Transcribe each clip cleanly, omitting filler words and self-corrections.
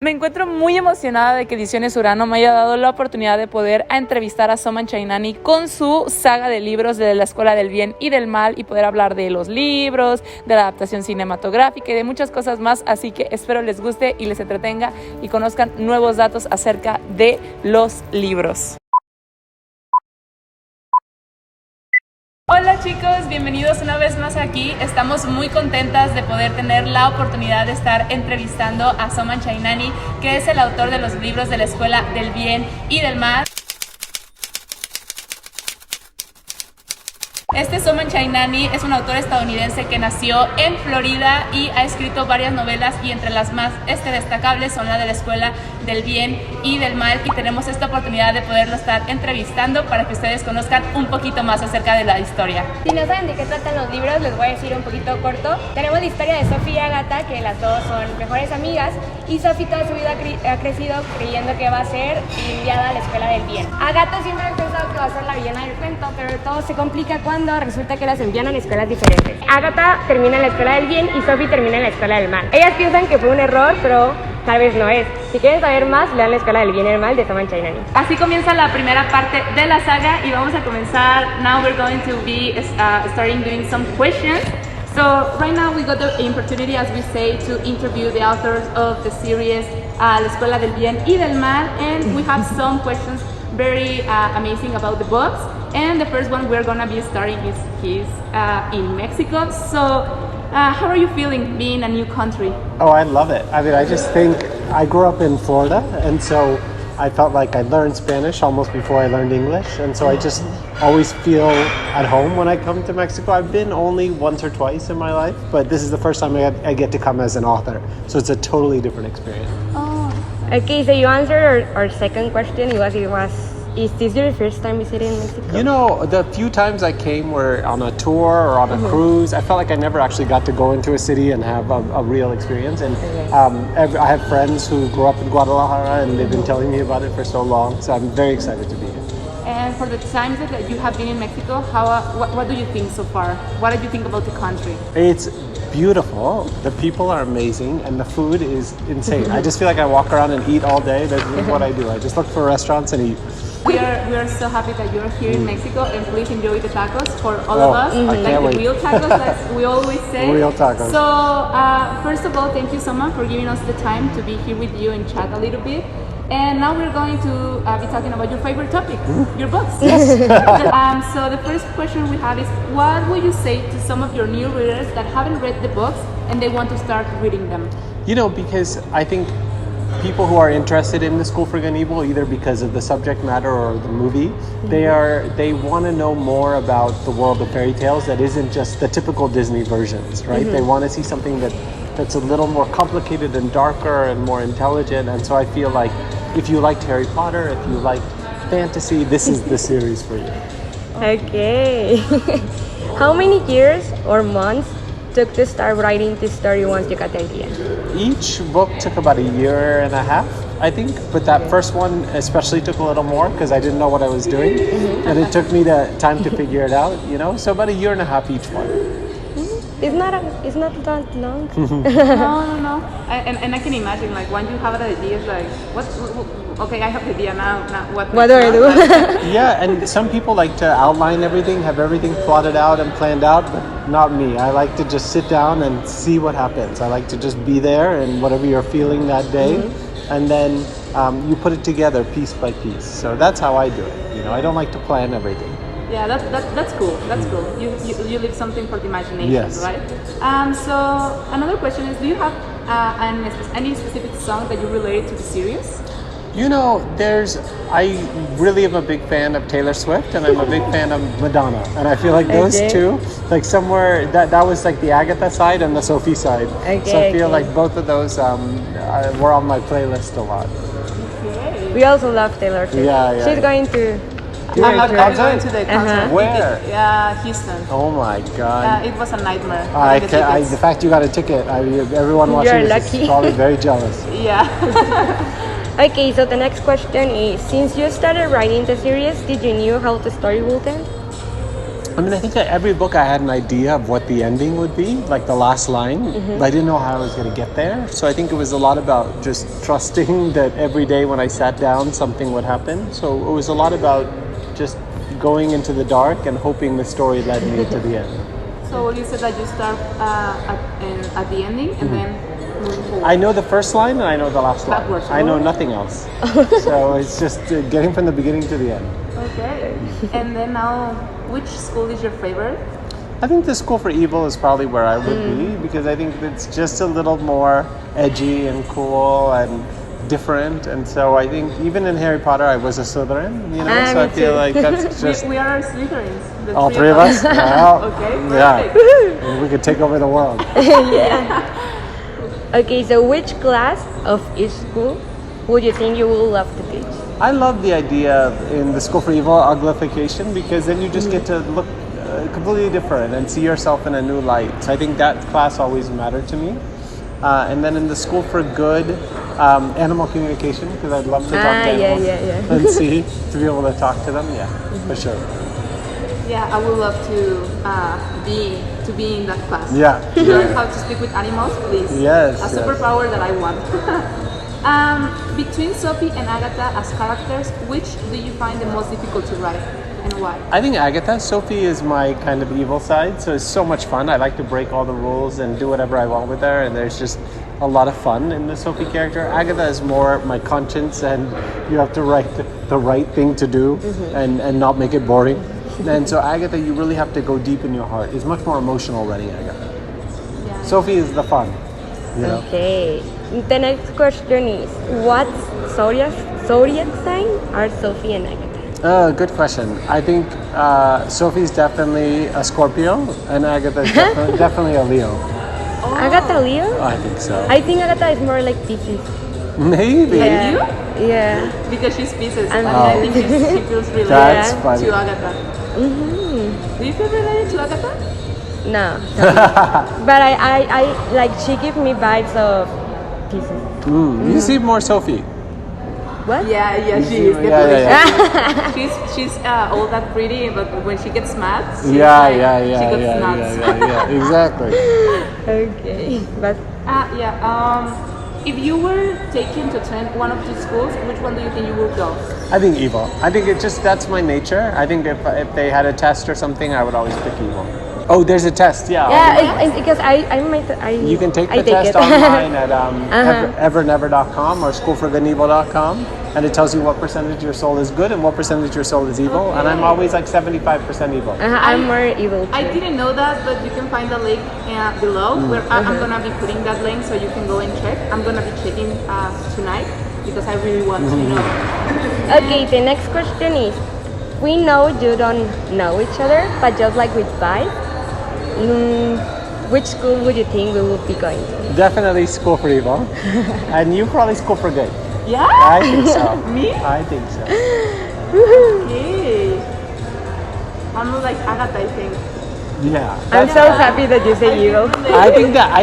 Me encuentro muy emocionada de que Ediciones Urano me haya dado la oportunidad de poder entrevistar a Soman Chainani con su saga de libros de la Escuela del Bien y del Mal y poder hablar de los libros, de la adaptación cinematográfica y de muchas cosas más, así que espero les guste y les entretenga y conozcan nuevos datos acerca de los libros. Hola chicos, bienvenidos una vez más aquí. Estamos muy contentas de poder tener la oportunidad de estar entrevistando a Soman Chainani, que es el autor de los libros de la Escuela del Bien y del Mal. Este Soman Chainani es un autor estadounidense que nació en Florida y ha escrito varias novelas, y entre las más destacables son la de la Escuela del Bien y del Mal, y tenemos esta oportunidad de poderlo estar entrevistando para que ustedes conozcan un poquito más acerca de la historia. Si no saben de qué tratan los libros, les voy a decir un poquito corto. Tenemos la historia de Sophie y Agatha, que las dos son mejores amigas, y Sophie toda su vida ha crecido creyendo que va a ser enviada a la Escuela del Bien. Agatha siempre ha pensado que va a ser la villana del cuento, pero todo se complica cuando resulta que las envían a escuelas diferentes. Agatha termina en la Escuela del Bien y Sophie termina en la Escuela del Mal. Ellas piensan que fue un error, pero tal vez no es. Si quieren saber más, lean La Escuela del Bien y del Mal de Soman Chainani. Así comienza la primera parte de la saga y vamos a comenzar. Now we're going to be starting doing some questions. So right now we got the opportunity, as we say, to interview the authors of the series La Escuela del Bien y del Mal, and we have some questions very amazing about the books. And the first one we're gonna be starting is he's in Mexico. So how are you feeling being a new country? Oh, I love it. I mean, I just think I grew up in Florida, and so I felt like I learned Spanish almost before I learned English, and so I just always feel at home when I come to Mexico. I've been only once or twice in my life, but this is the first time I get to come as an author, so it's a totally different experience. Oh. Okay, so you answered our second question. Is this your first time visiting Mexico? You know, the few times I came were on a tour or on a cruise. I felt like I never actually got to go into a city and have a real experience. And I have friends who grew up in Guadalajara, and they've been telling me about it for so long. So I'm very excited to be here. And for the times that you have been in Mexico, what do you think so far? What did you think about the country? It's beautiful. The people are amazing, and the food is insane. I just feel like I walk around and eat all day. That's what I do. I just look for restaurants and eat. We are so happy that you're here in Mexico, and please enjoy the tacos for all of us, like the real tacos, as we always say. Real tacos. So first of all, thank you so much for giving us the time to be here with you and chat a little bit. And now we're going to be talking about your favorite topic, your books. Yes. So the first question we have is, what would you say to some of your new readers that haven't read the books and they want to start reading them? You know, because I think people who are interested in the School for Good and Evil, either because of the subject matter or the movie, they want to know more about the world of fairy tales that isn't just the typical Disney versions, right? They want to see something that's a little more complicated and darker and more intelligent. And so I feel like if you liked Harry Potter, if you liked fantasy, this is the series for you. Okay. How many years or months took to start writing this story once you got the idea? Each book took about a year and a half, I think, but that first one especially took a little more because I didn't know what I was doing, and it took me time to figure it out, you know, so about a year and a half each one. It's not that long. No. And I can imagine, like, when you have an idea, it's like, okay, I have the idea now. What do I do? Yeah, and some people like to outline everything, have everything plotted out and planned out, but not me. I like to just sit down and see what happens. I like to just be there and whatever you're feeling that day, and then you put it together piece by piece. So that's how I do it. You know, I don't like to plan everything. Yeah, that's cool. That's cool. You leave something for the imagination, yes. Right? So another question is, do you have any specific song that you related to the series? You know, I really am a big fan of Taylor Swift, and I'm a big fan of Madonna, and I feel like those two, like somewhere that was like the Agatha side and the Sophie side. So I feel like both of those were on my playlist a lot. Okay. We also love Taylor too. Yeah. She's going to. I'm going to the concert. Where? Yeah, Houston. Oh my God! It was a nightmare. The fact you got a ticket, everyone watching this is probably very jealous. Yeah. Okay, so the next question is, since you started writing the series, did you know how the story would end? I mean, I think every book I had an idea of what the ending would be, like the last line, but I didn't know how I was going to get there. So I think it was a lot about just trusting that every day when I sat down, something would happen. So it was a lot about just going into the dark and hoping the story led me to the end. So you said that you start at the ending and then moving forward. I know the first line and I know the last line. Backwards. I know nothing else. So it's just getting from the beginning to the end. Okay. And then now, which school is your favorite? I think the School for Evil is probably where I would be, because I think it's just a little more edgy and cool and different. And so I think even in Harry Potter, I was a Slytherin, you know, so I feel like that's just... We are Slytherins. The all three of us? Well, Okay, yeah. perfect. And we could take over the world. Okay, so which class of each school would you think you would love to teach? I love the idea of, in the School for Evil, uglification, because then you just get to look completely different and see yourself in a new light. So I think that class always mattered to me. And then in the School for Good, animal communication, because I'd love to talk to animals and see, to be able to talk to them, for sure. Yeah, I would love to be in that class. Yeah. Learn how to speak with animals, please. Yes. A superpower that I want. Between Sophie and Agatha as characters, which do you find the most difficult to write and why? I think Agatha. Sophie is my kind of evil side, so it's so much fun. I like to break all the rules and do whatever I want with her, and there's just a lot of fun in the Sophie character. Agatha is more my conscience, and you have to write the right thing to do and not make it boring. And so Agatha, you really have to go deep in your heart. It's much more emotional writing Agatha. Yeah. Sophie is the fun, you know? Okay. The next question is, what zodiac sign are Sophie and Agatha? Good question. I think Sophie's definitely a Scorpio, and Agatha is definitely a Leo. Agatha Leo? I think so. I think Agatha is more like Pisces. Maybe. And you? Yeah. Because she's Pisces, And and I think she feels related That's funny. to Agatha. Do you feel related to Agatha? No. But I like, she gives me vibes of Pisces. You seem more Sophie. What? Yeah, she is. Yeah. She's all that pretty, but when she gets mad, she's She gets nuts. Exactly. Okay. But If you were taken to attend one of these schools, which one do you think you would go? I think evil. I think that's my nature. I think if they had a test or something, I would always pick evil. Oh, there's a test. yeah, it's because I You can take the take test it. online at evernever.com or schoolforgoodandevil.com, and it tells you what percentage your soul is good and what percentage your soul is evil. Okay. And I'm always like 75% evil. I'm more evil too. I didn't know that, but you can find the link below where I'm gonna be putting that link so you can go and check. I'm gonna be checking tonight because I really want to know. Okay, the next question is, we know you don't know each other, but just like with vibe, which school would you think we would be going to? Definitely School for Evil. And you probably School for Good. Yeah? I think so. Me? I think so. Okay. I'm like Agatha, I think. Yeah. I'm so happy that you say evil. I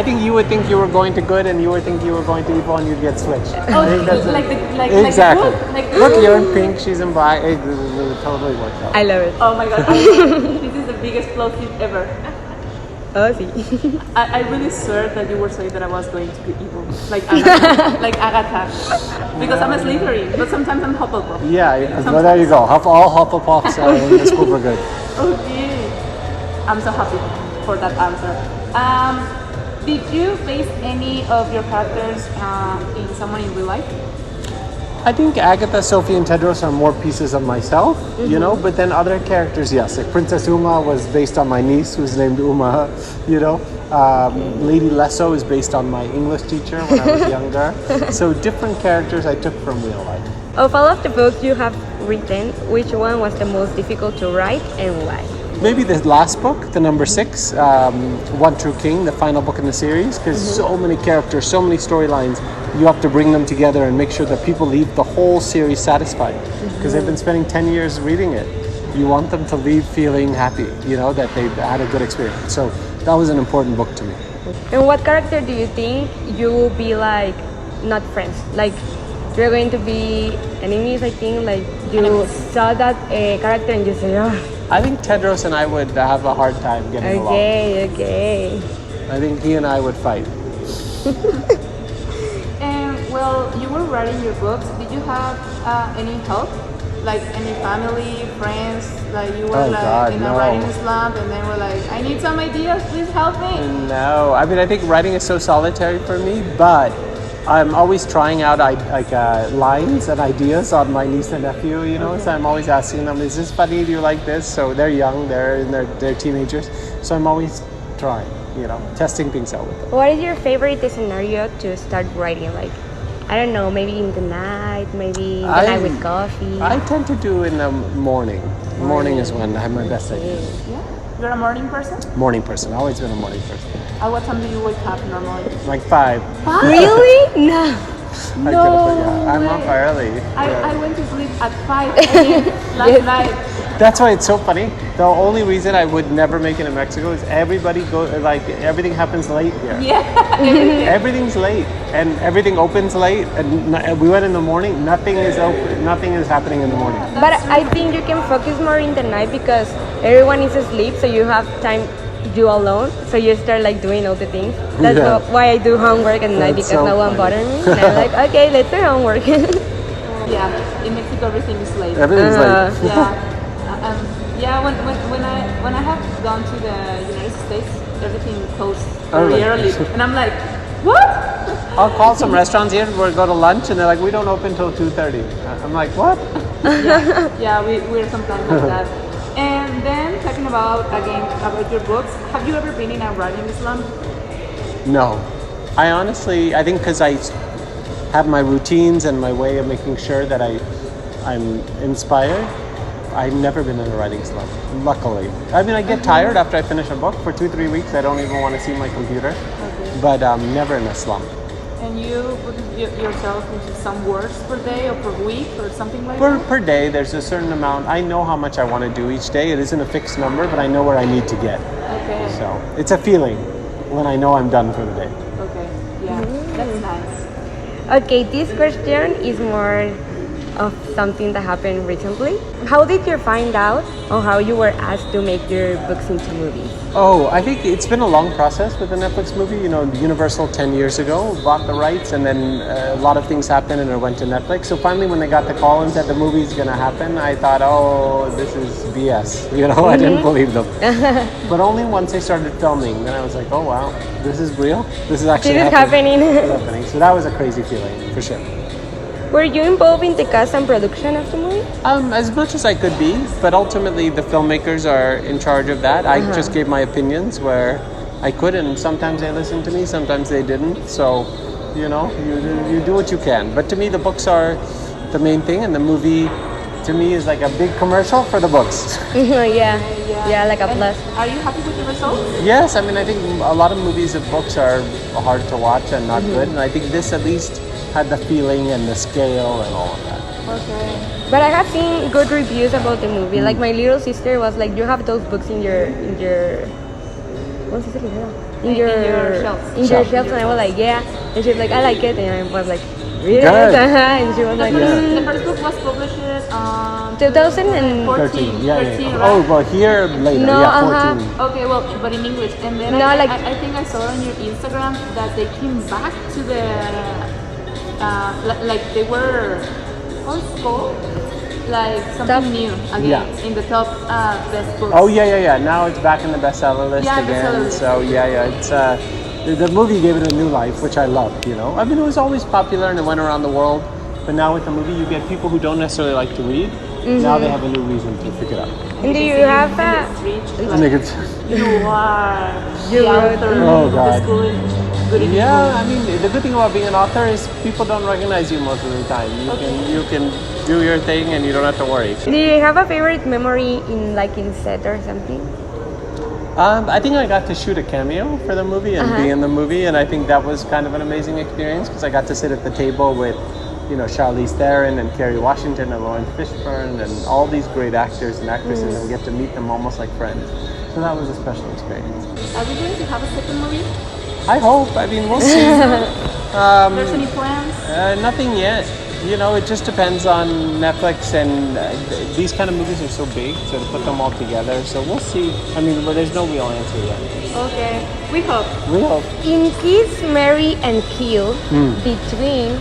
think you would think you were going to good and you would think you were going to evil and you'd get switched. Oh, I think that's exactly. Like Look, you're in pink, she's in black. It totally worked out. I love it. Oh my god, this is the biggest plot twist ever. Oh, sí. I really swear that you were saying that I was going to be evil. Like Agatha. Like Agatha. Because I'm a Slytherin, but sometimes I'm Hufflepuff. Yeah, well, there you go. All Hufflepuffs are in the School for Good. Okay. I'm so happy for that answer. Did you base any of your characters in someone in real life? I think Agatha, Sophie, and Tedros are more pieces of myself, you know, but then other characters, yes. Like Princess Uma was based on my niece, who's named Uma, you know. Lady Lesso is based on my English teacher when I was younger. So different characters I took from real life. Of all of the books you have written, which one was the most difficult to write and why? Maybe the last book, the number 6, One True King, the final book in the series, because so many characters, so many storylines, you have to bring them together and make sure that people leave the whole series satisfied. Because they've been spending 10 years reading it. You want them to leave feeling happy, you know, that they've had a good experience. So that was an important book to me. And what character do you think you will be like, not friends, like you're going to be enemies? I think like you saw that character and you say, oh, I think Tedros and I would have a hard time getting along. Okay. I think he and I would fight. And well, you were writing your books. Did you have any help? Like any family, friends? Like you were in a writing slump and then were like, I need some ideas, please help me. No, I mean, I think writing is so solitary for me, but I'm always trying out lines and ideas on my niece and nephew, you know, so I'm always asking them, is this funny, do you like this? So they're young, they're teenagers, so I'm always trying, you know, testing things out with them. What is your favorite scenario to start writing? Like, I don't know, maybe in the night, maybe in the night with coffee. I tend to do in the morning. Morning is when I have my best ideas. Yeah? You're a morning person? Morning person, always been a morning person. At what time do you wake up normally? Like 5. Really? No. I'm up early. I went to sleep at 5 a.m. last night. That's why it's so funny. The only reason I would never make it in Mexico is everything happens late here. Yeah. Everything's late and everything opens late. And we went in the morning. Nothing is open. Nothing is happening in the morning. But I think you can focus more in the night because everyone is asleep, so you have time you alone. So you start like doing all the things. That's why I do homework at night, because no one bothers me. And I'm like, okay, let's do homework. Yeah, in Mexico everything is late. Everything's late. Yeah. When I have gone to the United States, everything closed very early, and I'm like, what? I'll call some restaurants here. We'll go to lunch, and they're like, we don't open till 2:30. I'm like, what? Yeah, we're sometimes like that. And then talking about your books, have you ever been in a writing slump? No, I think because I have my routines and my way of making sure that I'm inspired. I've never been in a writing slump, luckily. I mean, I get tired after I finish a book. For 2-3 weeks, I don't even want to see my computer, but never in a slump. And you put yourself into some words per day or per week or something like that? Per day, there's a certain amount. I know how much I want to do each day. It isn't a fixed number, but I know where I need to get. Okay. So it's a feeling when I know I'm done for the day. Okay, yeah, that's nice. Okay, this question is more of something that happened recently. How did you find out on how you were asked to make your books into movies? Oh, I think it's been a long process with the Netflix movie. You know, Universal 10 years ago bought the rights, and then a lot of things happened and it went to Netflix. So finally when they got the call and said the movie's gonna happen, I thought, oh, this is BS. You know, I didn't believe them. But only once they started filming, then I was like, oh wow, this is real? This is actually happening. So that was a crazy feeling, for sure. Were you involved in the cast and production of the movie? As much as I could be, but ultimately the filmmakers are in charge of that. I just gave my opinions where I could, and sometimes they listened to me, sometimes they didn't. So, you know, you do what you can. But to me, the books are the main thing, and the movie, to me, is like a big commercial for the books. Yeah, like a plus. Are you happy with the results? Yes, I mean, I think a lot of movies and books are hard to watch and not good, and I think this at least had the feeling and the scale and all of that. Okay. But I have seen good reviews about the movie. Like my little sister was like, "You have those books in your shelves," and I was like, "Yeah," and she was like, "I like it," and I was like, "Really?" And she was like, The first book was published 2013. 13, right? Oh, well, here later, No, 14. Okay, well, but in English. And then No, I think I saw on your Instagram that they came back to the, like they were, what's it called? Like something new again in the top best books. Oh, yeah. Now it's back in the bestseller list again. Bestseller list. So, it's, the movie gave it a new life, which I loved, you know. I mean, it was always popular and it went around the world. But now with the movie, you get people who don't necessarily like to read. Now they have a new reason to pick it up. And do you have a... You are You the author Oh, of God. the school. Yeah, I mean, the good thing about being an author is people don't recognize you most of the time. You can do your thing and you don't have to worry. Do you have a favorite memory in set or something? I think I got to shoot a cameo for the movie and be in the movie, and I think that was kind of an amazing experience because I got to sit at the table with, you know, Charlize Theron and Kerry Washington and Lawrence Fishburne and all these great actors and actresses and get to meet them almost like friends. So that was a special experience. Are we going to have a second movie? I hope. I mean, we'll see. There's any plans? Nothing yet. you know, it just depends on Netflix, and these kind of movies are so big, so to put them all together. So we'll see. I mean, there's no real answer yet. Okay, we hope. We hope. In Kiss, Marry, and Kill, between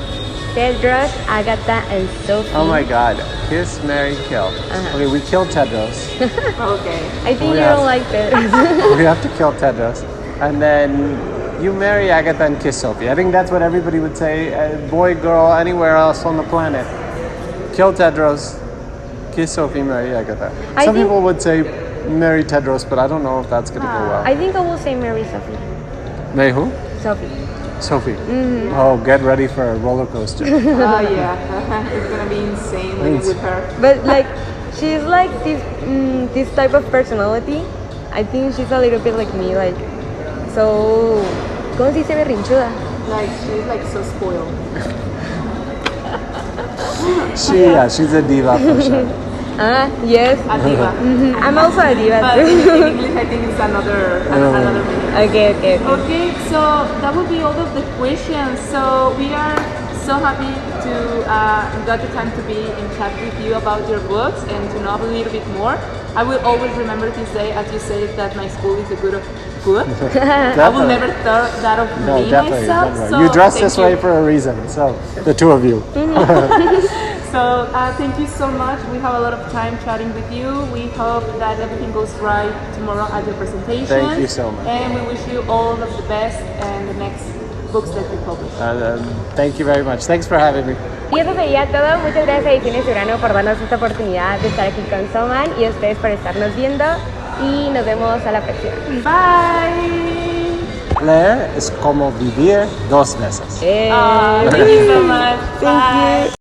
Tedros, Agatha, and Sophie. Oh my God. Kiss, marry, kill. Okay, we killed Tedros. Okay. I think We you have- don't like Tedros. We have to kill Tedros. And then you marry Agatha and kiss Sophie. I think that's what everybody would say. Boy, girl, anywhere else on the planet. Kill Tedros, kiss Sophie, marry Agatha. I Some think- people would say marry Tedros, but I don't know if that's going to go well. I think I will say marry Sophie. Marry who? Sophie. Sophie. Oh, get ready for a roller coaster. Oh yeah, it's gonna be insane living with her. But like, she's like this type of personality. I think she's a little bit like me, like so. ¿Cómo se dice berrinchuda? Like she's like so spoiled. She's a diva for sure. Ah, yes. A diva. I'm also a diva But too. in English, I think it's another meaning. Okay. Okay, so that would be all of the questions. So we are so happy to got the time to be in chat with you about your books and to know a little bit more. I will always remember this day, as you said, that my school is a good. I will never thought that of No, me definitely. myself. Definitely. So You dress thank this you. way for a reason. So the two of you. So thank you so much. We have a lot of time chatting with you. We hope that everything goes right tomorrow at your presentation. Thank you so much. And we wish you all of the best and the next books that you publish. Thank you very much. Thanks for having me. Y eso sería todo. Muchas gracias a Ediciones Urano por darnos esta oportunidad de estar aquí con Soman y a ustedes por estarnos viendo. Y nos vemos a la próxima. Bye. Leer es como vivir dos veces. Thank you so much. Bye. Thank you.